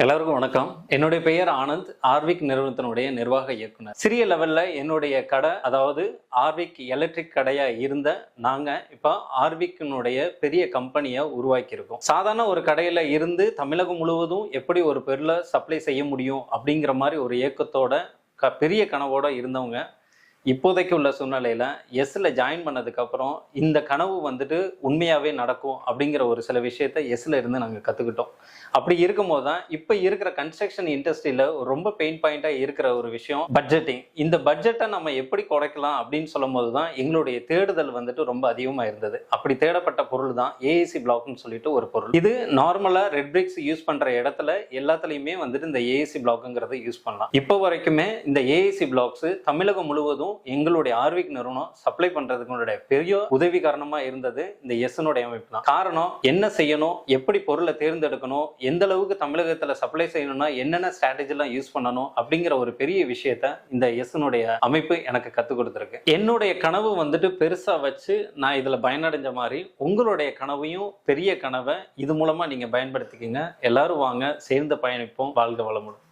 எல்லாருக்கும் வணக்கம். என்னுடைய பெயர் ஆனந்த். ஆர்விக் நிறுவனத்தினுடைய நிர்வாக இயக்குனர். சிறிய லெவல்ல என்னுடைய கடை, அதாவது ஆர்விக் எலக்ட்ரிக் கடையா இருந்த நாங்க இப்ப ஆர்விக்கினுடைய பெரிய கம்பெனியை உருவாக்கி இருக்கோம். சாதாரண ஒரு கடையில இருந்து தமிழகம் முழுவதும் எப்படி ஒரு பொருளை சப்ளை செய்ய முடியும் அப்படிங்கிற மாதிரி ஒரு இயக்கத்தோட பெரிய கனவோட இருந்தவங்க இப்போதைக்கு உள்ள சூழ்நிலையில எஸ்ல ஜாயின் பண்ணதுக்கு அப்புறம் இந்த கனவு வந்துட்டு உண்மையாவே நடக்கும் அப்படிங்கிற ஒரு சில விஷயத்த எஸ்ல இருந்து நாங்க கத்துக்கிட்டோம். அப்படி இருக்கும்போது தான் இப்ப இருக்கிற கன்ஸ்ட்ரக்ஷன் இண்டஸ்ட்ரியில ரொம்ப பெயின் பாயிண்டா இருக்கிற ஒரு விஷயம் பட்ஜெட்டிங். இந்த பட்ஜெட்டை நம்ம எப்படி குறைக்கலாம் அப்படின்னு சொல்லும் போது தான் எங்களுடைய தேடுதல் வந்துட்டு ரொம்ப அதிகமா இருந்தது. அப்படி தேடப்பட்ட பொருள் தான் ஏஏசி பிளாக்னு சொல்லிட்டு ஒரு பொருள். இது நார்மலா ரெட் பிரிக்ஸ் யூஸ் பண்ற இடத்துல எல்லாத்துலயுமே வந்துட்டு இந்த ஏஏசி பிளாக்ங்கிறத யூஸ் பண்ணலாம். இப்போ வரைக்குமே இந்த ஏஏசி பிளாக்ஸ் தமிழகம் முழுவதும் எங்களுடைய ஆர்விக் நிறுவனம் சப்ளை பண்றதுக்கு பெரிய உதவி காரணமா இருந்தது இந்த எஸ்னுடைய அமைப்பு தான். காரணம் என்ன செய்யணும், எப்படி பொருளை தேர்ந்தெடுக்கணும், எந்த அளவுக்கு தமிழகத்துல சப்ளை செய்யணும்னா என்னென்ன ஸ்ட்ராட்டஜி எல்லாம் யூஸ் பண்ணணும் அப்படிங்கிற ஒரு பெரிய விஷயத்த இந்த எஸ்னுடைய அமைப்பு எனக்கு கத்துக் கொடுத்துருக்கு. என்னுடைய கனவு வந்துட்டு பெருசா வச்சு நான் இதுல பயனடைஞ்ச மாதிரி உங்களுடைய கனவையும் பெரிய கனவை இது மூலமா நீங்க பயன்படுத்திக்கங்க. எல்லாரும் வாங்க, சேர்ந்து பயணிப்போம். வாழ்க வளமுடன்.